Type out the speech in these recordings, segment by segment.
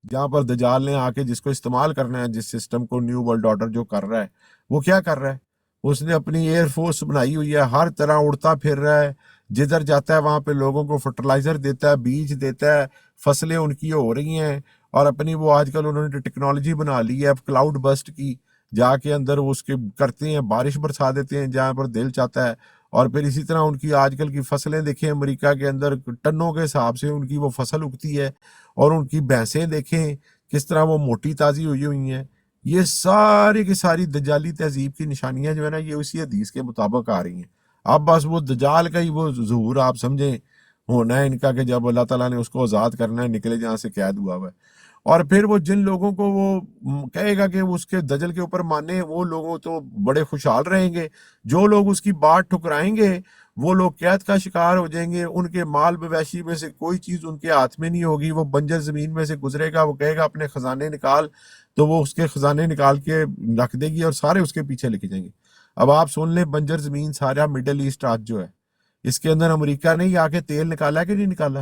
جہاں پر دجال نے آ کے جس کو استعمال کرنا ہے، جس سسٹم کو نیو ورلڈ آرڈر جو کر رہا ہے، وہ کیا کر رہا ہے؟ اس نے اپنی ایئر فورس بنائی ہوئی ہے، ہر طرح اڑتا پھر رہا ہے، جدھر جاتا ہے وہاں پہ لوگوں کو فرٹیلائزر دیتا ہے، بیج دیتا ہے، فصلیں ان کی ہو رہی ہیں، اور اپنی وہ آج کل انہوں نے ٹیکنالوجی بنا لی ہے اب کلاؤڈ بسٹ کی، جا کے اندر اس کے کرتے ہیں، بارش برسا دیتے ہیں جہاں پر دل چاہتا ہے، اور پھر اسی طرح ان کی آج کل کی فصلیں دیکھیں امریکہ کے اندر ٹنوں کے حساب سے ان کی وہ فصل اگتی ہے، اور ان کی بھینسیں دیکھیں کس طرح وہ موٹی تازی ہوئی ہیں۔ یہ ساری کی ساری دجالی تہذیب کی نشانیاں جو ہے نا، یہ اسی حدیث کے مطابق آ رہی ہیں۔ اب بس وہ دجال کا ہی وہ ظہور آپ سمجھیں ہونا ہے ان کا، کہ جب اللہ تعالیٰ نے اس کو آزاد کرنا ہے، نکلے جہاں سے قید ہوا ہوا ہے، اور پھر وہ جن لوگوں کو وہ کہے گا کہ وہ اس کے دجل کے اوپر مانے، وہ لوگوں تو بڑے خوشحال رہیں گے۔ جو لوگ اس کی بات ٹھکرائیں گے وہ لوگ قید کا شکار ہو جائیں گے، ان کے مال مویشی میں سے کوئی چیز ان کے ہاتھ میں نہیں ہوگی، وہ بنجر زمین میں سے گزرے گا، وہ کہے گا اپنے خزانے نکال، تو وہ اس کے خزانے نکال کے رکھ دے گی اور سارے اس کے پیچھے لکھ جائیں گے۔ اب آپ سن لیں، بنجر زمین سارا مڈل ایسٹ آج جو ہے، اس کے اندر امریکہ نے ہی آ کے تیل نکالا کہ نہیں نکالا؟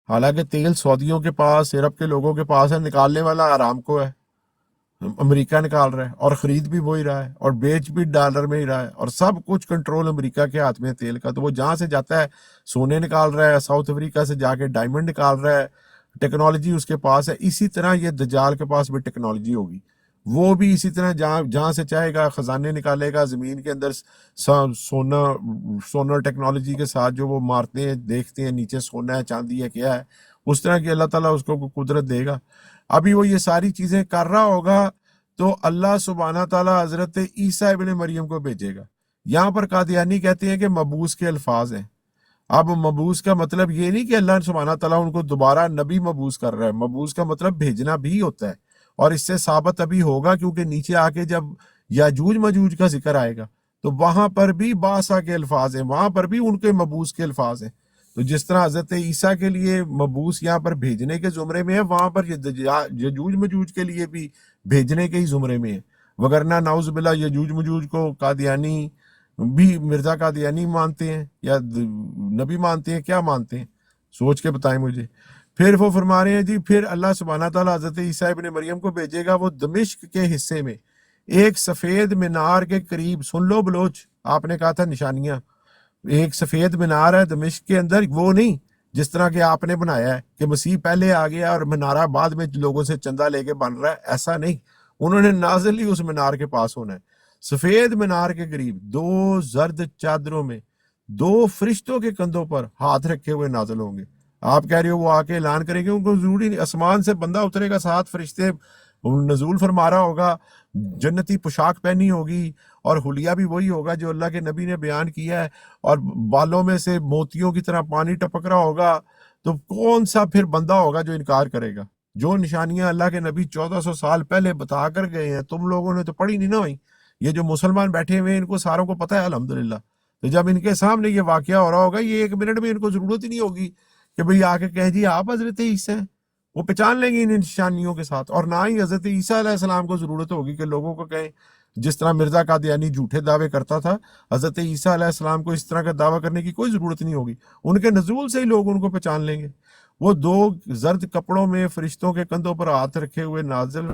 حالانکہ تیل سعودیوں کے پاس، عرب کے لوگوں کے پاس ہے، نکالنے والا آرام کو ہے، امریکہ نکال رہا ہے، اور خرید بھی وہی رہا ہے، اور بیچ بھی ڈالر میں ہی رہا ہے، اور سب کچھ کنٹرول امریکہ کے ہاتھ میں ہے تیل کا۔ تو وہ جہاں سے جاتا ہے سونے نکال رہا ہے، ساؤتھ افریقہ سے جا کے ڈائمنڈ نکال رہا ہے، ٹیکنالوجی اس کے پاس ہے۔ اسی طرح یہ دجال کے پاس بھی ٹیکنالوجی ہوگی، وہ بھی اسی طرح جہاں سے چاہے گا خزانے نکالے گا، زمین کے اندر سونا ٹیکنالوجی کے ساتھ جو وہ مارتے ہیں، دیکھتے ہیں نیچے سونا ہے چاندی ہے کیا ہے، اس طرح کی اللہ تعالیٰ اس کو قدرت دے گا۔ ابھی وہ یہ ساری چیزیں کر رہا ہوگا تو اللہ سبحانہ تعالیٰ حضرت عیسیٰ ابن مریم کو بھیجے گا۔ یہاں پر قادیانی کہتے ہیں کہ مبعوث کے الفاظ ہیں۔ اب مبعوث کا مطلب یہ نہیں کہ اللہ سبحانہ تعالیٰ ان کو دوبارہ نبی مبعوث کر رہا ہے، مبعوث کا مطلب بھیجنا بھی ہوتا ہے، اور اس سے ثابت ابھی ہوگا، کیونکہ نیچے آ کے جب یاجوج مجوج کا ذکر آئے گا تو وہاں پر بھی باسا کے الفاظ ہیں، وہاں پر بھی ان کے مبعوث کے الفاظ ہیں۔ تو جس طرح حضرت عیسیٰ کے لیے مبعوث یہاں پر بھیجنے کے زمرے میں ہے، وہاں پر یجوج مجوج کے لیے بھی بھیجنے کے ہی زمرے میں ہے۔ وگرنہ نعوذ باللہ یجوج مجوج کو قادیانی بھی مرزا قادیانی مانتے ہیں یا نبی مانتے ہیں، کیا مانتے ہیں؟ سوچ کے بتائیں مجھے۔ پھر وہ فرما رہے ہیں جی، پھر اللہ سبحانہ تعالیٰ حضرت عیسیٰ ابن مریم کو بھیجے گا، وہ دمشق کے حصے میں ایک سفید مینار کے قریب، سن لو بلوچ، آپ نے کہا تھا نشانیاں، ایک سفید مینار ہے دمشق کے اندر، وہ نہیں جس طرح کہ آپ نے بنایا ہے کہ مسیح پہلے آ گیا اور مینارہ بعد میں لوگوں سے چندہ لے کے بن رہا ہے، ایسا نہیں، انہوں نے نازل ہی اس مینار کے پاس ہونا ہے۔ سفید مینار کے قریب دو زرد چادروں میں دو فرشتوں کے کندھوں پر ہاتھ رکھے ہوئے نازل ہوں گے۔ آپ کہہ رہے ہو وہ آ کے اعلان کریں گے، ان کو ضروری نہیں، آسمان سے بندہ اترے گا، 7 فرشتے نزول فرما رہا ہوگا، جنتی پوشاک پہنی ہوگی، اور حلیہ بھی وہی ہوگا جو اللہ کے نبی نے بیان کیا ہے، اور بالوں میں سے موتیوں کی طرح پانی ٹپک رہا ہوگا۔ تو کون سا پھر بندہ ہوگا جو انکار کرے گا؟ جو نشانیاں اللہ کے نبی 1400 سال پہلے بتا کر گئے ہیں، تم لوگوں نے تو پڑھی نہیں نا ہوئی۔ یہ جو مسلمان بیٹھے ہوئے ہیں ان کو ساروں کو پتہ ہے الحمدللہ۔ تو جب ان کے سامنے یہ واقعہ ہو رہا ہوگا، یہ 1 منٹ میں ان کو ضرورت ہی نہیں ہوگی کہ بھئی آ کے کہیں جی آپ حضرت عیسیٰ ہیں، وہ پہچان لیں گے ان نشانیوں کے ساتھ۔ اور نہ ہی حضرت عیسیٰ علیہ السلام کو ضرورت ہوگی کہ لوگوں کو کہیں، جس طرح مرزا قادیانی جھوٹے دعوے کرتا تھا، حضرت عیسیٰ علیہ السلام کو اس طرح کا دعویٰ کرنے کی کوئی ضرورت نہیں ہوگی، ان کے نزول سے ہی لوگ ان کو پہچان لیں گے۔ وہ 2 زرد کپڑوں میں فرشتوں کے کندھوں پر ہاتھ رکھے ہوئے نازل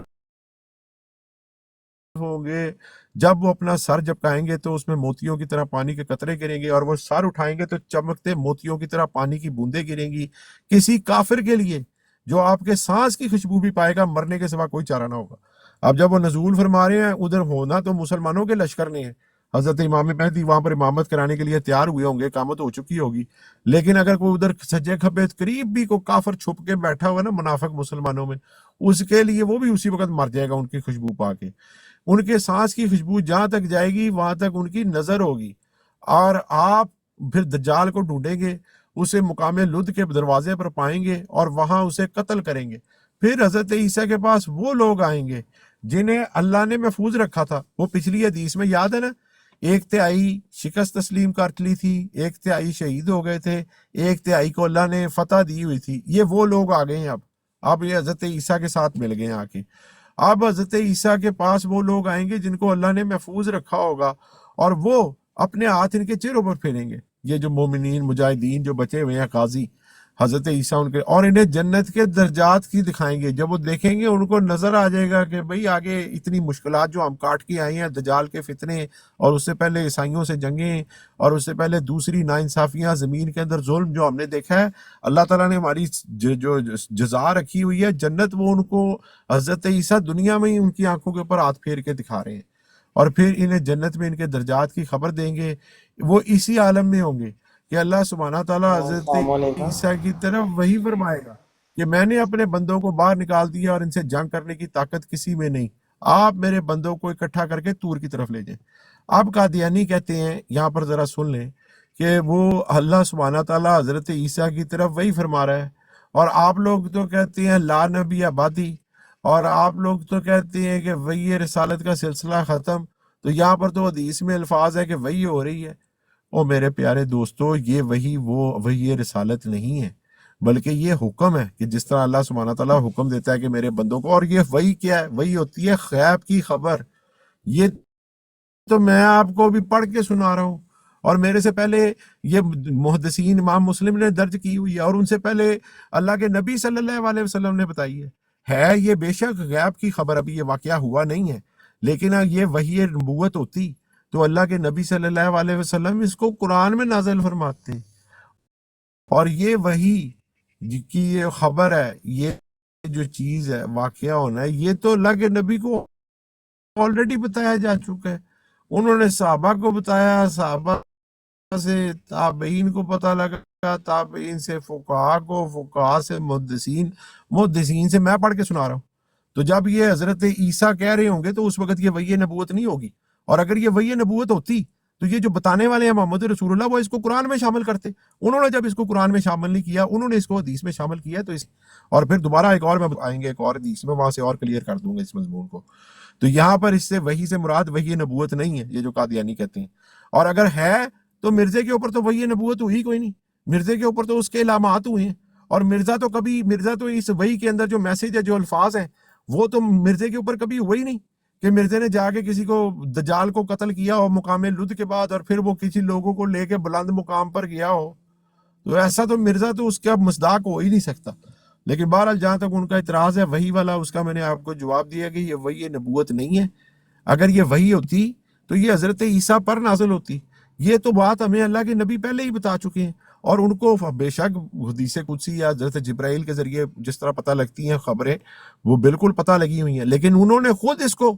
ہوں گے، جب وہ اپنا سر جھپکائیں گے تو اس میں موتیوں کی طرح پانی کے قطرے گریں گے، اور وہ سر اٹھائیں گے تو چمکتے موتیوں کی طرح پانی کی بوندیں گریں گی۔ کسی کافر کے لیے جو آپ کے سانس کی خوشبو بھی پائے گا، مرنے کے سوا کوئی چارہ نہ ہوگا۔ اب جب وہ نزول فرما رہے ہیں، ادھر ہونا تو مسلمانوں کے لشکر نے ہے، حضرت امام مہدی وہاں پر امامت کرانے کے لیے تیار ہوئے ہوں گے، اقامت ہو چکی ہوگی، لیکن اگر کوئی ادھر سجے کھبے قریب بھی کوئی کافر چھپ کے بیٹھا ہوا نا منافق مسلمانوں میں، اس کے لیے وہ بھی اسی وقت مر جائے گا ان کی خوشبو پا کے۔ ان کے سانس کی خوشبو جہاں تک جائے گی وہاں تک ان کی نظر ہوگی، اور آپ پھر دجال کو ڈھونڈیں گے، اسے مقام لد کے دروازے پر پائیں گے اور وہاں اسے قتل کریں گے۔ پھر حضرت عیسیٰ کے پاس وہ لوگ آئیں گے جنہیں اللہ نے محفوظ رکھا تھا۔ وہ پچھلی حدیث میں یاد ہے نا، 1/3 شکست تسلیم کر لی تھی، 1/3 شہید ہو گئے تھے، 1/3 کو اللہ نے فتح دی ہوئی تھی۔ یہ وہ لوگ آ گئے ہیں، اب یہ حضرت عیسیٰ کے ساتھ مل گئے ہیں آ کے۔ اب حضرت عیسیٰ کے پاس وہ لوگ آئیں گے جن کو اللہ نے محفوظ رکھا ہوگا، اور وہ اپنے ہاتھ ان کے چہروں پر پھیریں گے۔ یہ جو مومنین مجاہدین جو بچے ہوئے ہیں قاضی، حضرت عیسیٰ ان کے، اور انہیں جنت کے درجات کی دکھائیں گے. جب وہ دیکھیں گے ان کو نظر آ جائے گا کہ بھئی آگے اتنی مشکلات جو ہم کاٹ کے آئے ہیں، دجال کے فتنے، اور اس سے پہلے عیسائیوں سے جنگیں، اور اس سے پہلے دوسری ناانصافیاں، زمین کے اندر ظلم جو ہم نے دیکھا ہے، اللہ تعالیٰ نے ہماری جو جزا رکھی ہوئی ہے جنت، وہ ان کو حضرت عیسیٰ دنیا میں ہی ان کی آنکھوں کے اوپر ہاتھ پھیر کے دکھا رہے ہیں، اور پھر انہیں جنت میں ان کے درجات کی خبر دیں گے. وہ اسی عالم میں ہوں گے کہ اللہ سبحانہ تعالیٰ حضرت السلام علیکم. عیسیٰ کی طرف وہی فرمائے گا کہ میں نے اپنے بندوں کو باہر نکال دیا اور ان سے جنگ کرنے کی طاقت کسی میں نہیں، آپ میرے بندوں کو اکٹھا کر کے طور کی طرف لے جائیں. اب قادیانی کہتے ہیں، یہاں پر ذرا سن لیں، کہ وہ اللہ سبحانہ تعالیٰ حضرت عیسیٰ کی طرف وہی فرما رہا ہے، اور آپ لوگ تو کہتے ہیں لا نبی آبادی، اور آپ لوگ تو کہتے ہیں کہ وہی رسالت کا سلسلہ ختم. تو یہاں پر تو حدیث میں الفاظ ہے کہ وہی ہو رہی ہے. او میرے پیارے دوستو، یہ وہی رسالت نہیں ہے، بلکہ یہ حکم ہے کہ جس طرح اللہ سبحانہ تعالیٰ حکم دیتا ہے کہ میرے بندوں کو، اور یہ وہی کیا ہے؟ وہی ہوتی ہے غیب کی خبر. یہ تو میں آپ کو بھی پڑھ کے سنا رہا ہوں، اور میرے سے پہلے یہ محدثین امام مسلم نے درج کی ہوئی ہے، اور ان سے پہلے اللہ کے نبی صلی اللہ علیہ وسلم نے بتائی ہے یہ بے شک غیب کی خبر، ابھی یہ واقعہ ہوا نہیں ہے، لیکن یہ وحی نبوت ہوتی تو اللہ کے نبی صلی اللہ علیہ وسلم اس کو قرآن میں نازل فرماتے، اور یہ وحی کی یہ خبر ہے، یہ جو چیز ہے، واقعہ ہونا ہے، یہ تو اللہ کے نبی کو آلریڈی بتایا جا چکا ہے. انہوں نے صحابہ کو بتایا، صحابہ سے تابعین کو پتہ لگا، تابعین سے فقہاء کو، فقہاء سے محدثین، محدثین سے میں پڑھ کے سنا رہا ہوں. تو جب یہ حضرت عیسیٰ کہہ رہے ہوں گے تو اس وقت یہ وحی نبوت نہیں ہوگی، اور اگر یہ وحی نبوت ہوتی تو یہ جو بتانے والے ہیں محمد رسول اللہ، وہ اس کو قرآن میں شامل کرتے. انہوں نے جب اس کو قرآن میں شامل نہیں کیا، انہوں نے اس کو حدیث میں شامل کیا، تو اس اور پھر دوبارہ ایک اور میں آئیں گے ایک اور حدیث میں، وہاں سے اور کلیئر کر دوں گا اس مضمون کو. تو یہاں پر اس سے وحی سے مراد وحی نبوت نہیں ہے، یہ جو قادیانی کہتے ہیں. اور اگر ہے تو مرزے کے اوپر تو وحی نبوت ہوئی کوئی نہیں، مرزے کے اوپر تو اس کے علامات ہوئے ہیں، اور مرزا تو اس وحی کے اندر جو میسج ہے، جو الفاظ ہیں، وہ تو مرزے کے اوپر کبھی ہوا ہی نہیں کہ مرزے نے جا کے کسی کو دجال کو قتل کیا ہو مقام لد کے بعد، اور پھر وہ کسی لوگوں کو لے کے بلند مقام پر گیا ہو. تو ایسا تو مرزا تو اس کا مصداق ہو ہی نہیں سکتا. لیکن بہرحال جہاں تک ان کا اعتراض ہے وحی والا، اس کا میں نے آپ کو جواب دیا کہ یہ وحی نبوت نہیں ہے. اگر یہ وحی ہوتی تو یہ حضرت عیسیٰ پر نازل ہوتی. یہ تو بات ہمیں اللہ کے نبی پہلے ہی بتا چکے ہیں، اور ان کو بے شک حدیث قدسی یا حضرت جبرائیل کے ذریعے جس طرح پتہ لگتی ہیں خبریں، وہ بالکل پتہ لگی ہوئی ہیں، لیکن انہوں نے خود اس کو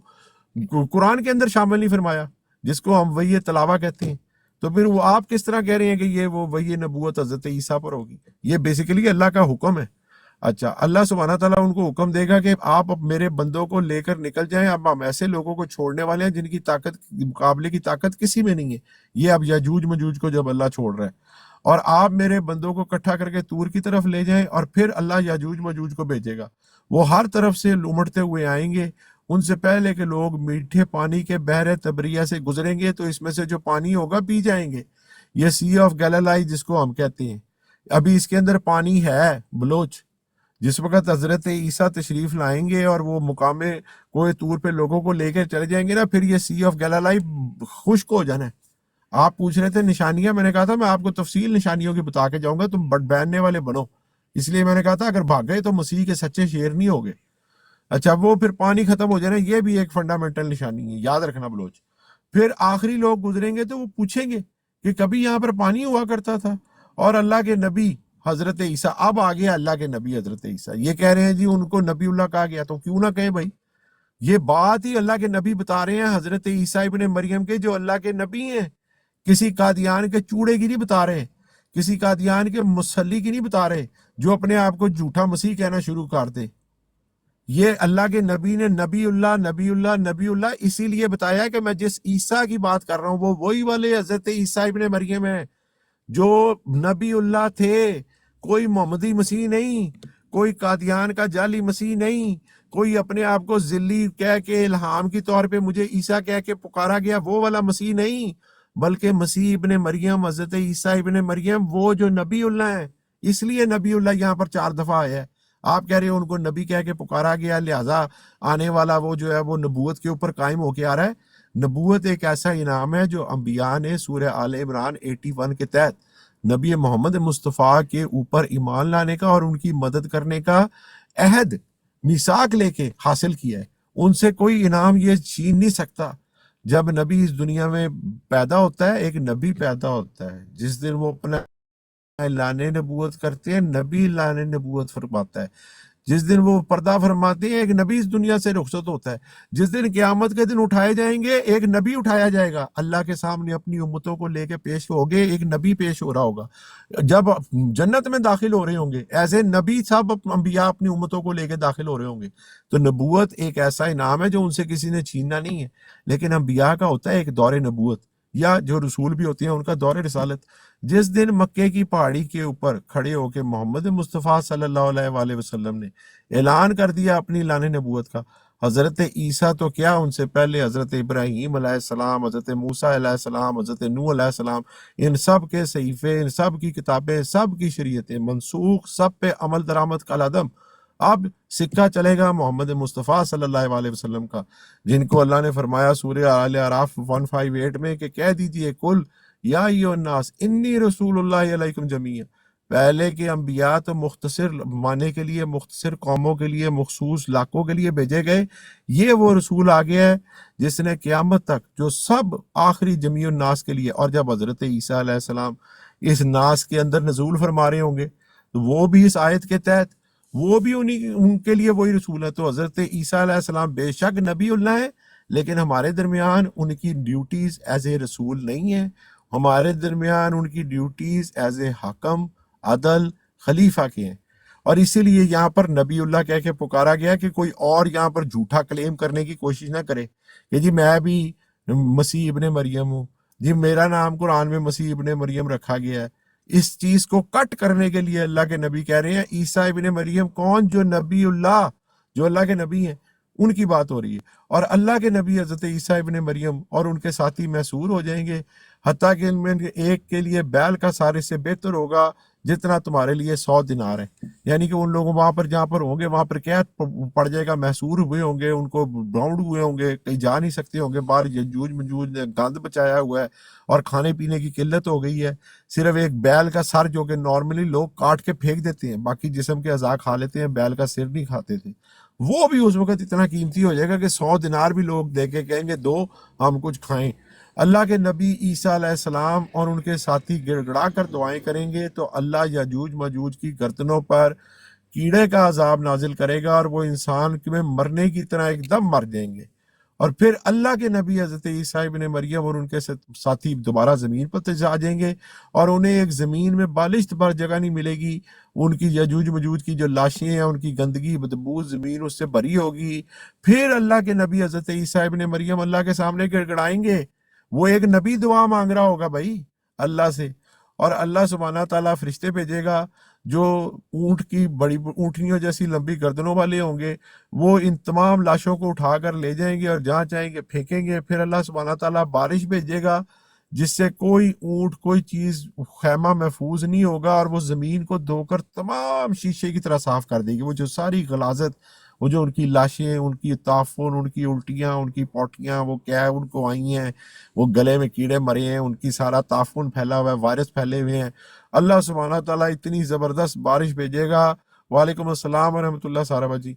قرآن کے اندر شامل نہیں فرمایا، جس کو ہم وحی تلاوہ کہتے ہیں. تو پھر وہ آپ کس طرح کہہ رہے ہیں کہ یہ وہ وحی نبوت حضرت عیسیٰ پر ہوگی؟ یہ بیسیکلی اللہ کا حکم ہے. اچھا، اللہ سبحانہ تعالیٰ ان کو حکم دے گا کہ آپ اب میرے بندوں کو لے کر نکل جائیں، اب ہم ایسے لوگوں کو چھوڑنے والے ہیں جن کی طاقت مقابلے کی طاقت کسی میں نہیں ہے. یہ اب یاجوج مجوج کو جب اللہ چھوڑ رہا ہے، اور آپ میرے بندوں کو اکٹھا کر کے طور کی طرف لے جائیں، اور پھر اللہ یاجوج مجوج کو بھیجے گا. وہ ہر طرف سے لومڑتے ہوئے آئیں گے. ان سے پہلے کہ لوگ میٹھے پانی کے بحر تبریہ سے گزریں گے تو اس میں سے جو پانی ہوگا پی جائیں گے. یہ سی آف گیلیلائی جس کو ہم کہتے ہیں، ابھی اس کے اندر پانی ہے بلوچ. جس وقت حضرت عیسیٰ تشریف لائیں گے اور وہ مقام کوہ طور پہ لوگوں کو لے کے چلے جائیں گے نا، پھر یہ سی آف گیلیلائی خشک ہو جانا ہے. آپ پوچھ رہے تھے نشانیاں، میں نے کہا تھا میں آپ کو تفصیل نشانیوں کی بتا کے جاؤں گا، تم بیننے والے بنو. اس لیے میں نے کہا تھا اگر بھاگ گئے تو مسیح کے سچے شیر نہیں ہوگے. اچھا، وہ پھر پانی ختم ہو جانا، یہ بھی ایک فنڈامنٹل نشانی ہے، یاد رکھنا بلوچ. پھر آخری لوگ گزریں گے تو وہ پوچھیں گے کہ کبھی یہاں پر پانی ہوا کرتا تھا، اور اللہ کے نبی حضرت عیسیٰ، اب آ گیا اللہ کے نبی حضرت عیسیٰ، یہ کہہ رہے ہیں جی ان کو نبی اللہ کہا گیا، تو کیوں نہ کہیں بھائی، یہ بات ہی اللہ کے نبی بتا رہے ہیں، حضرت عیسیٰ ابن مریم کے جو اللہ کے نبی ہیں. کسی قادیان کے چوڑے کی نہیں بتا رہے، کسی قادیان کے مسلی کی نہیں بتا رہے جو اپنے آپ کو جھوٹا مسیح کہنا شروع کر دے. یہ اللہ کے نبی نے نبی اللہ نبی اللہ نبی اللہ اسی لیے بتایا کہ میں جس عیسیٰ کی بات کر رہا ہوں وہ وہی والے حضرت عیسیٰ ابن مریم ہیں جو نبی اللہ تھے. کوئی محمدی مسیح نہیں، کوئی قادیان کا جعلی مسیح نہیں، کوئی اپنے آپ کو ذلی کہہ کے الہام کی طور پہ مجھے عیسیٰ کہہ کے پکارا گیا وہ والا مسیح نہیں، بلکہ مسیح ابن مریم حضرت عیسیٰ ابن مریم وہ جو نبی اللہ ہیں. اس لیے نبی اللہ یہاں پر 4 دفعہ آیا ہے. آپ کہہ رہے ہیں ان کو نبی کہہ کے پکارا گیا، لہٰذا آنے والا وہ جو ہے وہ نبوت کے اوپر قائم ہو کے آ رہا ہے. نبوت ایک ایسا انعام ہے جو انبیاء نے سورہ آل عمران 81 کے تحت نبی محمد مصطفیٰ کے اوپر ایمان لانے کا اور ان کی مدد کرنے کا عہد میثاق لے کے حاصل کیا ہے۔ ان سے کوئی انعام یہ چھین نہیں سکتا۔ جب نبی اس دنیا میں پیدا ہوتا ہے، ایک نبی پیدا ہوتا ہے، جس دن وہ اپنا اعلان نبوت کرتے ہیں، نبی اعلان نبوت فرماتا ہے۔ جس دن وہ پردہ فرماتے ہیں، ایک نبی اس دنیا سے رخصت ہوتا ہے۔ جس دن قیامت کے دن اٹھائے جائیں گے، ایک نبی اٹھایا جائے گا، اللہ کے سامنے اپنی امتوں کو لے کے پیش ہوگے، ایک نبی پیش ہو رہا ہوگا۔ جب جنت میں داخل ہو رہے ہوں گے، ایسے نبی سب انبیاء اپنی امتوں کو لے کے داخل ہو رہے ہوں گے۔ تو نبوت ایک ایسا انعام ہے جو ان سے کسی نے چھیننا نہیں ہے، لیکن انبیاء کا ہوتا ہے ایک دور نبوت، یا جو رسول بھی ہوتے ہیں ان کا دور رسالت۔ جس دن مکے کی پہاڑی کے اوپر کھڑے ہو کے محمد مصطفیٰ صلی اللہ علیہ وآلہ وسلم نے اعلان کر دیا اپنی اعلان نبوت کا، حضرت عیسیٰ تو کیا، ان سے پہلے حضرت ابراہیم علیہ السلام، حضرت موسیٰ علیہ السلام، حضرت نوح علیہ السلام، ان سب کے صحیفے، ان سب کی کتابیں، سب کی شریعتیں منسوخ، سب پہ عمل درآمد کالعدم۔ اب سکہ چلے گا محمد مصطفیٰ صلی اللہ علیہ وسلم کا، جن کو اللہ نے فرمایا سورہ آل اعراف 158 میں کہ کہہ دیجئے کل یا ایھا الناس انی رسول اللہ علیکم جمیعا۔ پہلے کے انبیاء تو مختصر معنی کے لیے، مختصر قوموں کے لیے، مخصوص علاقوں کے لیے بھیجے گئے، یہ وہ رسول آ گیا ہے جس نے قیامت تک جو سب آخری جمیع الناس کے لیے۔ اور جب حضرت عیسیٰ علیہ السلام اس ناس کے اندر نزول فرما رہے ہوں گے تو وہ بھی اس آیت کے تحت وہ بھی ان کے لیے وہی رسول ہے۔ تو حضرت عیسیٰ علیہ السلام بے شک نبی اللہ ہیں، لیکن ہمارے درمیان ان کی ڈیوٹیز ایز اے رسول نہیں ہیں، ہمارے درمیان ان کی ڈیوٹیز ایز اے حاکم، عدل، خلیفہ کے ہیں۔ اور اسی لیے یہاں پر نبی اللہ کہہ کے پکارا گیا کہ کوئی اور یہاں پر جھوٹا کلیم کرنے کی کوشش نہ کرے کہ جی میں بھی مسیح ابن مریم ہوں، جی میرا نام قرآن میں مسیح ابن مریم رکھا گیا ہے۔ اس چیز کو کٹ کرنے کے لیے اللہ کے نبی کہہ رہے ہیں عیسیٰ ابن مریم کون؟ جو نبی اللہ، جو اللہ کے نبی ہیں، ان کی بات ہو رہی ہے۔ اور اللہ کے نبی حضرت عیسیٰ ابن مریم اور ان کے ساتھی محصور ہو جائیں گے، حتیٰ کہ ان میں ایک کے لیے بیل کا سارے سے بہتر ہوگا جتنا تمہارے لیے 100 دینار ہے۔ یعنی کہ ان لوگوں وہاں پر جہاں پر ہوں گے وہاں پر قحط پڑ جائے گا، محصور ہوئے ہوں گے، ان کو باؤنڈ ہوئے ہوں گے، کہیں جا نہیں سکتے ہوں گے، باہر یجوج مجوج نے گند بچایا ہوا ہے اور کھانے پینے کی قلت ہو گئی ہے۔ صرف ایک بیل کا سر جو کہ نارملی لوگ کاٹ کے پھینک دیتے ہیں، باقی جسم کے اعضاء کھا لیتے ہیں، بیل کا سر نہیں کھاتے تھے، وہ بھی اس وقت اتنا قیمتی ہو جائے گا کہ 100 دینار بھی لوگ دے کے کہیں گے دو ہم کچھ کھائیں۔ اللہ کے نبی عیسیٰ علیہ السلام اور ان کے ساتھی گڑ گڑا کر دعائیں کریں گے تو اللہ یاجوج ماجوج کی گردنوں پر کیڑے کا عذاب نازل کرے گا اور وہ انسان میں مرنے کی طرح ایک دم مر جائیں گے۔ اور پھر اللہ کے نبی حضرت عیسیٰ ابن مریم اور ان کے ساتھی دوبارہ زمین پر آ جائیں گے اور انہیں ایک زمین میں بالشت بھر جگہ نہیں ملے گی، ان کی یجوج مجوج کی جو لاشیں ہیں ان کی گندگی بدبو زمین اس سے بری ہوگی۔ پھر اللہ کے نبی حضرت عیسیٰ ابن مریم اللہ کے سامنے گڑ گڑائیں گے، وہ ایک نبی دعا مانگ رہا ہوگا بھائی اللہ سے، اور اللہ سبحانہ تعالیٰ فرشتے بھیجے گا جو اونٹ کی بڑی اونٹنیوں جیسی لمبی گردنوں والے ہوں گے، وہ ان تمام لاشوں کو اٹھا کر لے جائیں گے اور جہاں چاہیں گے پھینکیں گے۔ پھر اللہ سبحانہ تعالیٰ بارش بھیجے گا جس سے کوئی اونٹ کوئی چیز خیمہ محفوظ نہیں ہوگا، اور وہ زمین کو دھو کر تمام شیشے کی طرح صاف کر دے گی۔ وہ جو ساری غلاظت، وہ جو ان کی لاشیں، ان کی تعفن، ان کی الٹیاں، ان کی پوٹیاں، وہ کیا ہے ان کو آئی ہیں، وہ گلے میں کیڑے مرے ہیں، ان کی سارا تعفن پھیلا ہوا ہے، وائرس پھیلے ہوئے ہیں، اللہ سبحانہ تعالیٰ اتنی زبردست بارش بھیجے گا۔ وعلیکم السلام ورحمۃ اللہ سارا جی،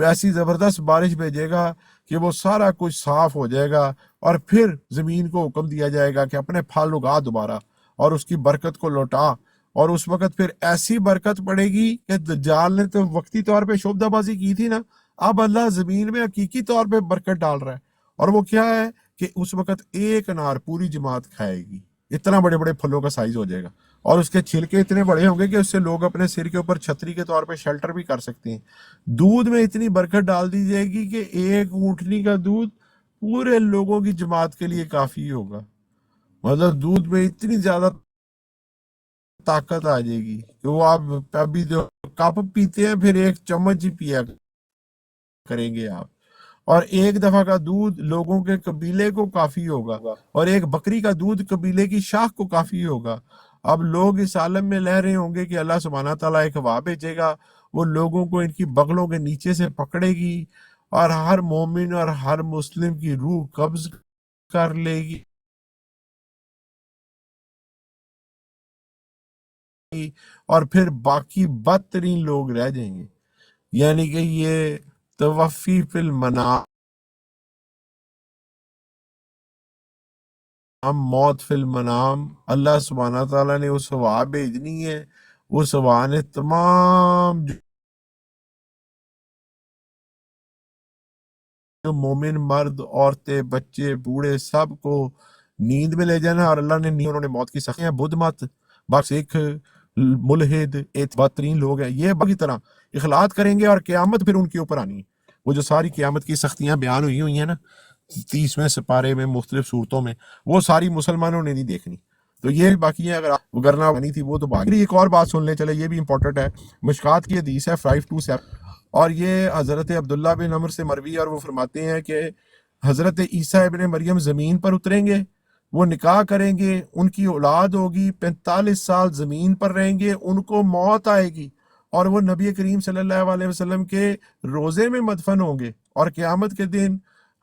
ایسی زبردست بارش بھیجے گا کہ وہ سارا کچھ صاف ہو جائے گا، اور پھر زمین کو حکم دیا جائے گا کہ اپنے پھل اگا دوبارہ اور اس کی برکت کو لوٹا، اور اس وقت پھر ایسی برکت پڑے گی کہ دجال نے تو وقتی طور پہ شعبدہ بازی کی تھی نا، اب اللہ زمین میں حقیقی طور پہ برکت ڈال رہا ہے، اور وہ کیا ہے کہ اس وقت ایک انار پوری جماعت کھائے گی، اتنا بڑے بڑے پھلوں کا سائز ہو جائے گا، اور اس کے چھلکے اتنے بڑے ہوں گے کہ اس سے لوگ اپنے سر کے اوپر چھتری کے طور پہ شیلٹر بھی کر سکتے ہیں۔ دودھ میں اتنی برکت ڈال دی جائے گی کہ ایک اونٹنی کا دودھ پورے لوگوں کی جماعت کے لیے کافی ہوگا، مطلب دودھ میں اتنی زیادہ طاقت آ جائے گی کہ وہ آپ ابھی جو کپ پیتے ہیں پھر ایک چمچ ہی پیا کریں گے آپ، اور ایک دفعہ کا دودھ لوگوں کے قبیلے کو کافی ہوگا، اور ایک بکری کا دودھ قبیلے کی شاخ کو کافی ہوگا۔ اب لوگ اس عالم میں لہ رہے ہوں گے کہ اللہ سبحانہ تعالیٰ ایک ہوا بھیجے گا، وہ لوگوں کو ان کی بغلوں کے نیچے سے پکڑے گی اور ہر مومن اور ہر مسلم کی روح قبض کر لے گی۔ اور پھر باقی بدترین لوگ رہ جائیں گے. یعنی کہ یہ توفی فی المنام، موت فی المنام، اللہ سبحانہ تعالیٰ نے اس ہوا بھیجنی ہے. اس ہوا نے تمام جو مومن مرد، عورتیں، بچے، بوڑھے سب کو نیند میں لے جانا. اور اللہ نے انہوں نے موت کی سختیاں، بدھ مت، سکھ، ملحد، بدترین لوگ ہیں، یہ باقی طرح اخلاط کریں گے اور قیامت پھر ان کے اوپر آنی ہے. وہ جو ساری قیامت کی سختیاں بیان ہوئی ہیں نا 30ویں سپارے میں مختلف صورتوں میں، وہ ساری مسلمانوں نے نہیں دیکھنی. تو یہ باقی ہے، اگر وگرنا بنی تھی وہ تو باقی. ایک اور بات سن لیں، چلے یہ بھی امپورٹنٹ ہے. مشکات کی حدیث ہے 527، اور یہ حضرت عبداللہ بن عمر سے مروی، اور وہ فرماتے ہیں کہ حضرت عیسیٰ ابن مریم زمین پر اتریں گے، وہ نکاح کریں گے، ان کی اولاد ہوگی، 45 سال زمین پر رہیں گے، ان کو موت آئے گی، اور وہ نبی کریم صلی اللہ علیہ وسلم کے روزے میں مدفن ہوں گے. اور قیامت کے دن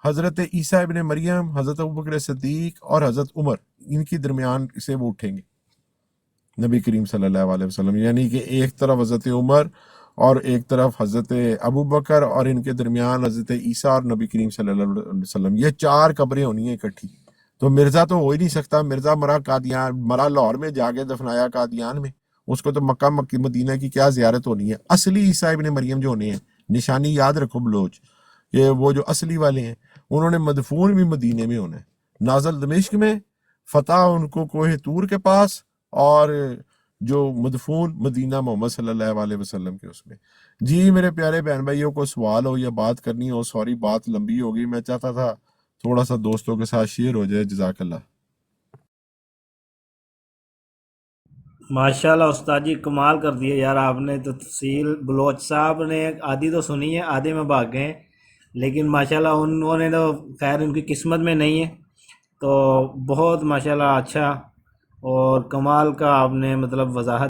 حضرت عیسیٰ ابن مریم، حضرت ابوبکر صدیق اور حضرت عمر، ان کی درمیان سے وہ اٹھیں گے نبی کریم صلی اللہ علیہ وسلم. یعنی کہ ایک طرف حضرت عمر اور ایک طرف حضرت ابوبکر، اور ان کے درمیان حضرت عیسیٰ اور نبی کریم صلی اللہ علیہ وسلم. یہ 4 قبریں ہونی ہیں اکٹھی. تو مرزا تو ہو ہی نہیں سکتا. مرزا مرا قادیان، مرا لاہور میں، جا کے دفنایا قادیان میں. اس کو تو مکہ مدینہ کی کیا زیارت ہونی ہے. اصلی عیسیٰ ابن مریم جو ہونے ہیں، نشانی یاد رکھو بلوچ، یہ وہ جو اصلی والے ہیں، انہوں نے مدفون بھی مدینے میں ہونا ہے. نازل دمشق میں، فتح ان کو کوہ طور کے پاس، اور جو مدفون مدینہ محمد صلی اللہ علیہ وسلم کے اس میں. جی میرے پیارے بہن بھائیوں، کو سوال ہو یا بات کرنی ہو، سوری بات لمبی ہوگی، میں چاہتا تھا تھوڑا سا دوستوں کے ساتھ شیئر ہو جائے. جزاک اللہ. ماشاء اللہ استاد جی، کمال کر دیے یار آپ نے تو. تفصیل بلوچ صاحب نے آدھی تو سنی ہے، آدھے میں بھاگ گئے، لیکن ماشاء اللہ انہوں نے تو خیر ان کی قسمت میں نہیں ہے. تو بہت ماشاء اللہ اچھا اور کمال کا آپ نے مطلب وضاحت